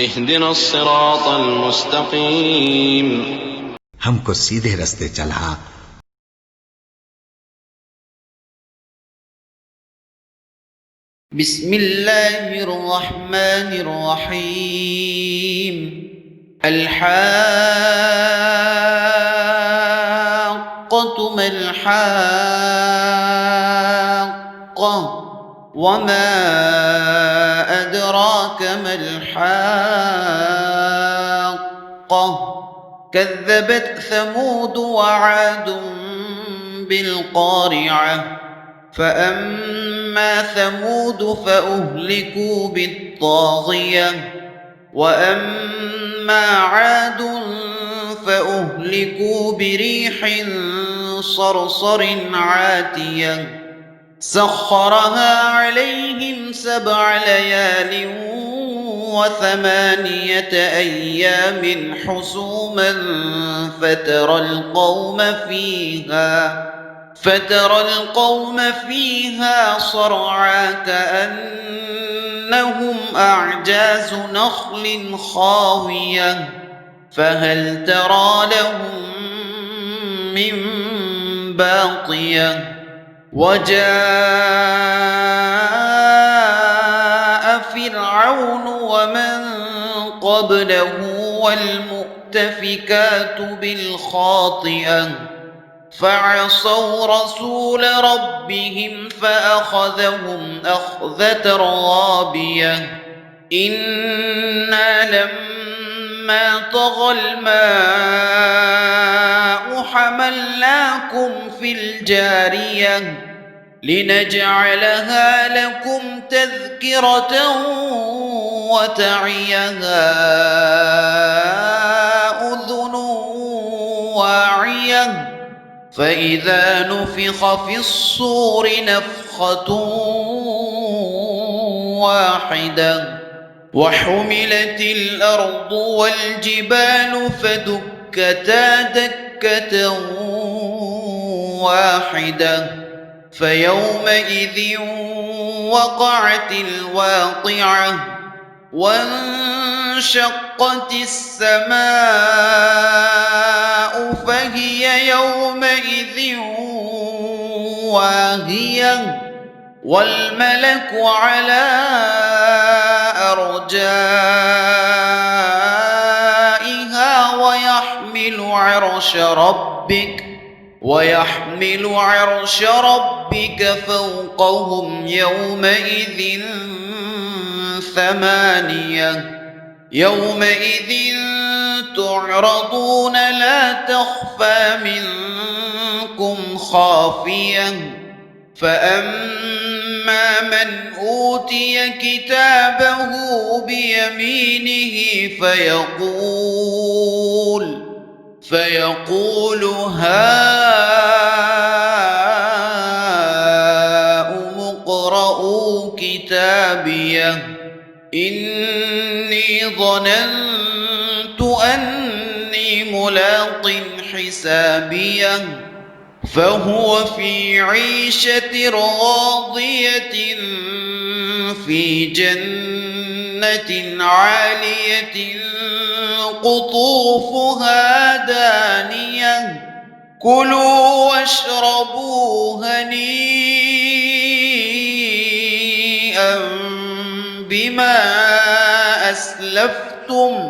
اهدنا الصراط المستقيم हमको सीधे रास्ते चला। بسم الله الرحمن الرحيم الحاقة ما الحاقة وما أدراك ما الحاقة كذبت ثمود وعاد بالقارعة فأما ثمود فأهلكوا بالطاغية وأما عاد فأهلكوا بريح صرصر عاتية سخرها عليهم 7 ليال و8 أيام حسوما فترى القوم فيها صرعى كأنهم أعجاز نخل خاوية فهل ترى لهم من باقية وجاء فرعون ومن قبله والمؤتفكات بالخاطئة فعصوا رسول ربهم فأخذهم أخذة رابية إنا لما طغى الماء حملناكم في الجارية لنجعلها لكم تذكرة وتعيها أذن واعية فإذا نفخ في الصور نفخة واحدة وحملت الأرض والجبال فدكتا دكة واحدة فيومئذ وقعت الواقعة وانشقت السماء فهي يومئذ واهية والملك على أرجائها ويحمل عرش ربك فوقهم يومئذ 8 يومئذ تعرضون لا تخفى منكم خافية فأما من أوتي كتابه بيمينه فيقول هاؤم اقرءوا كتابيه إني ظننت أني ملاق حسابيه فهو في عيشة راضية في جنة عالية قطوفها دانية كلوا واشربوا هنيئا بما أسلفتم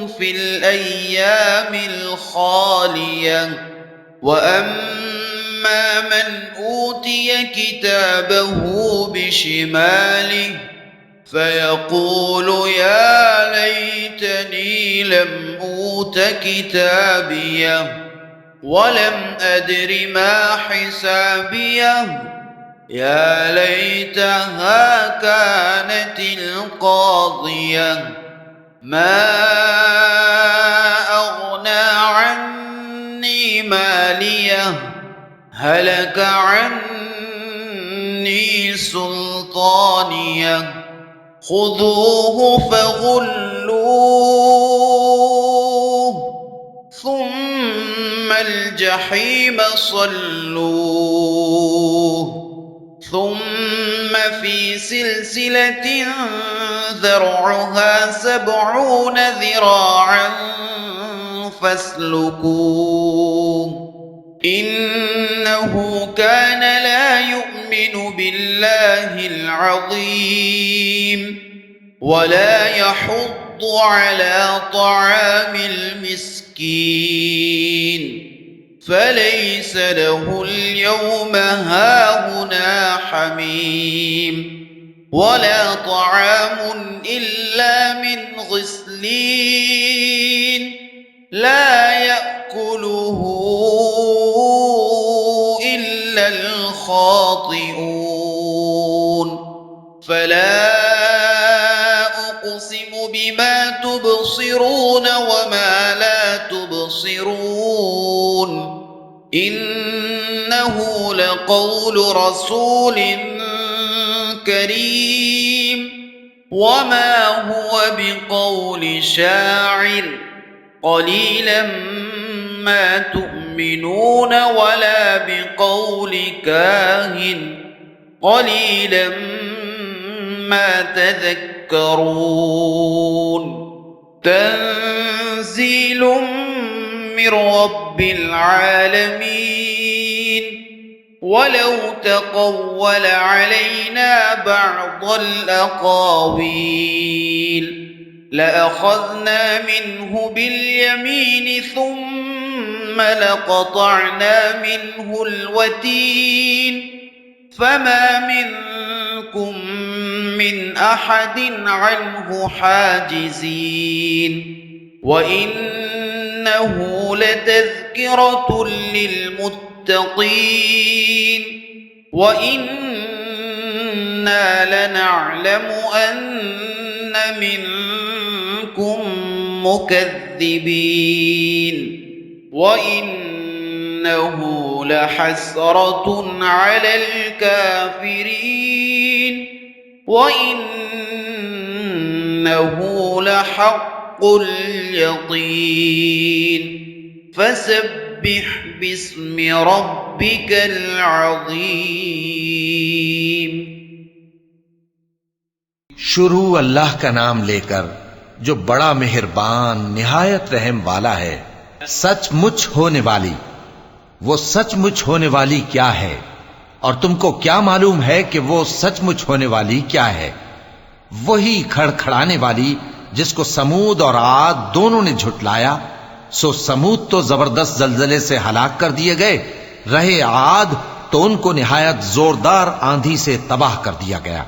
في الأيام الخالية وأما من أوتي كتابه بشماله فيقول يا ليتني لم أوت كتابيه ولم أدر ما حسابيه يا ليتها كانت القاضية ما أغنى عني ماليه هلك عني سلطانيه خذوه فغلوه ثم الجحيم صلوه ثم في سلسلة ذرعها 70 ذراعا فاسلكوه إنه كان لا يؤمن بالله العظيم ولا يحض على طعام المسكين فليس له اليوم هاهنا حميم ولا طعام إلا من غسلين لا يأكله إلا الخاطئون فلا أقسم بما تبصرون وما لا تبصرون إنه لقول رسول كريم وما هو بقول شاعر قليلا ما تؤمنون ولا بقول كاهن قليلا ما تذكرون تنزيل من رب العالمين ولو تقول علينا بعض الأقاويل لأخذنا منه باليمين ثم لقطعنا منه الوتين فما منكم من أحد عنه حاجزين وإنه لتذكرة للمتقين وإنا لنعلم أن منكم مكذبين وإنه لحسرة على الكافرين وإنه لحق اليقين فسبح باسم ربك العظيم. شروع اللہ کا نام لے کر جو بڑا مہربان نہایت رحم والا ہے. سچ مچ ہونے والی، وہ سچ مچ ہونے والی کیا ہے؟ اور تم کو کیا معلوم ہے کہ وہ سچ مچ ہونے والی کیا ہے؟ وہی کھڑکھڑانے والی جس کو سمود اور عاد دونوں نے جھٹلایا. سو سمود تو زبردست زلزلے سے ہلاک کر دیے گئے، رہے عاد تو ان کو نہایت زوردار آندھی سے تباہ کر دیا گیا.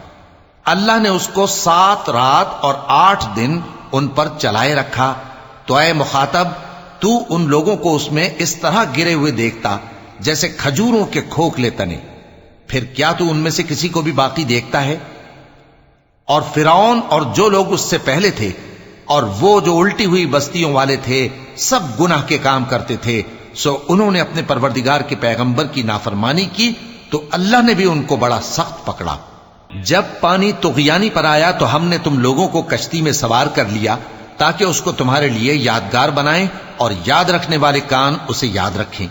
اللہ نے اس کو 7 رات اور 8 دن ان پر چلائے رکھا. تو اے مخاطب، تو ان لوگوں کو اس میں اس طرح گرے ہوئے دیکھتا جیسے کھجوروں کے کھوکھلے تنے. پھر کیا تو ان میں سے کسی کو بھی باقی دیکھتا ہے؟ اور فرعون اور جو لوگ اس سے پہلے تھے اور وہ جو الٹی ہوئی بستیوں والے تھے سب گناہ کے کام کرتے تھے. سو انہوں نے اپنے پروردگار کے پیغمبر کی نافرمانی کی تو اللہ نے بھی ان کو بڑا سخت پکڑا. جب پانی طغیانی پر آیا تو ہم نے تم لوگوں کو کشتی میں سوار کر لیا تاکہ اس کو تمہارے لیے یادگار بنائیں اور یاد رکھنے والے کان اسے یاد رکھیں.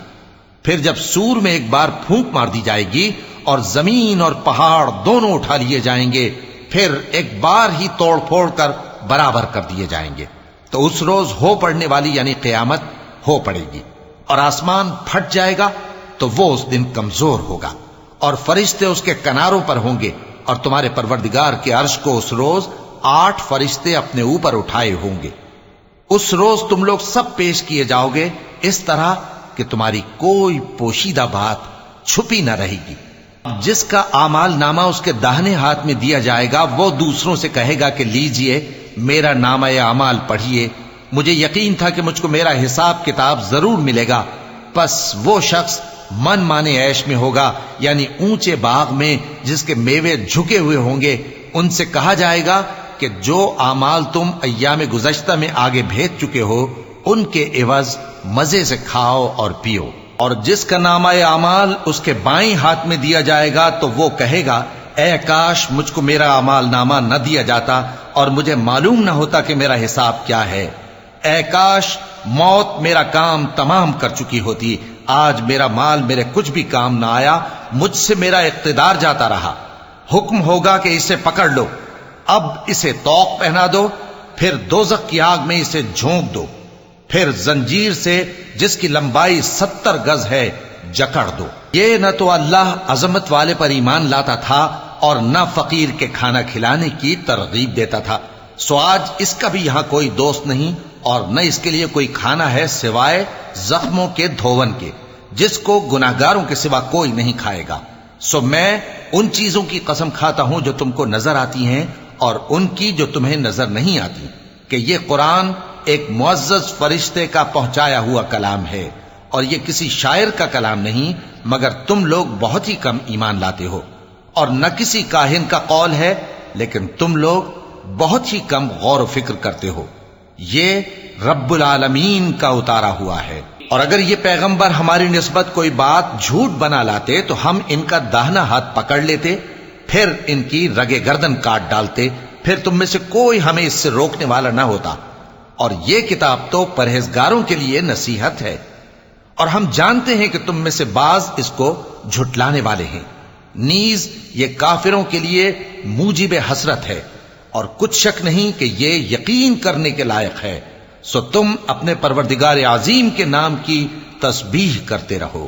پھر جب سور میں ایک بار پھونک مار دی جائے گی اور زمین اور پہاڑ دونوں اٹھا لیے جائیں گے، پھر ایک بار ہی توڑ پھوڑ کر برابر کر دیے جائیں گے. تو اس روز ہو پڑنے والی یعنی قیامت ہو پڑے گی اور آسمان پھٹ جائے گا تو وہ اس دن کمزور ہوگا اور فرشتے اس کے کناروں پر ہوں گے. اور تمہارے پروردگار کے عرش کو اس روز 8 فرشتے اپنے اوپر اٹھائے ہوں گے. اس روز تم لوگ سب پیش کیے جاؤ گے اس طرح کہ تمہاری کوئی پوشیدہ بات چھپی نہ رہے گی. جس کا اعمال نامہ اس کے داہنے ہاتھ میں دیا جائے گا وہ دوسروں سے کہے گا کہ لیجئے میرا نامہ اعمال پڑھیے، مجھے یقین تھا کہ مجھ کو میرا حساب کتاب ضرور ملے گا. پس وہ شخص من مانے عیش میں ہوگا، یعنی اونچے باغ میں جس کے میوے جھکے ہوئے ہوں گے. ان سے کہا جائے گا کہ جو اعمال تم ایام گزشتہ میں آگے بھیج چکے ہو ان کے عوض مزے سے کھاؤ اور پیو. اور جس کا نامہ اعمال اس کے بائیں ہاتھ میں دیا جائے گا تو وہ کہے گا اے کاش مجھ کو میرا اعمال نامہ نہ دیا جاتا اور مجھے معلوم نہ ہوتا کہ میرا حساب کیا ہے. اے کاش موت میرا کام تمام کر چکی ہوتی، آج میرا مال میرے کچھ بھی کام نہ آیا، مجھ سے میرا اقتدار جاتا رہا. حکم ہوگا کہ اسے پکڑ لو، اب اسے طوق پہنا دو، پھر دوزخ کی آگ میں اسے جھونک دو، پھر زنجیر سے جس کی لمبائی 70 گز ہے جکڑ دو۔ یہ نہ تو اللہ عظمت والے پر ایمان لاتا تھا اور نہ فقیر کے کھانا کھلانے کی ترغیب دیتا تھا، سو آج اس کا بھی یہاں کوئی دوست نہیں اور نہ اس کے لیے کوئی کھانا ہے سوائے زخموں کے دھون کے، جس کو گناہگاروں کے سوا کوئی نہیں کھائے گا۔ سو میں ان چیزوں کی قسم کھاتا ہوں جو تم کو نظر آتی ہیں اور ان کی جو تمہیں نظر نہیں آتی، کہ یہ قرآن ایک معزز فرشتے کا پہنچایا ہوا کلام ہے اور یہ کسی شاعر کا کلام نہیں، مگر تم لوگ بہت ہی کم ایمان لاتے ہو، اور نہ کسی کاہن کا قول ہے، لیکن تم لوگ بہت ہی کم غور و فکر کرتے ہو۔ یہ رب العالمین کا اتارا ہوا ہے، اور اگر یہ پیغمبر ہماری نسبت کوئی بات جھوٹ بنا لاتے تو ہم ان کا داہنا ہاتھ پکڑ لیتے، پھر ان کی رگے گردن کاٹ ڈالتے، پھر تم میں سے کوئی ہمیں اس سے روکنے والا نہ ہوتا۔ اور یہ کتاب تو پرہیزگاروں کے لیے نصیحت ہے، اور ہم جانتے ہیں کہ تم میں سے بعض اس کو جھٹلانے والے ہیں، نیز یہ کافروں کے لیے موجب حسرت ہے، اور کچھ شک نہیں کہ یہ یقین کرنے کے لائق ہے۔ سو تم اپنے پروردگار عظیم کے نام کی تسبیح کرتے رہو۔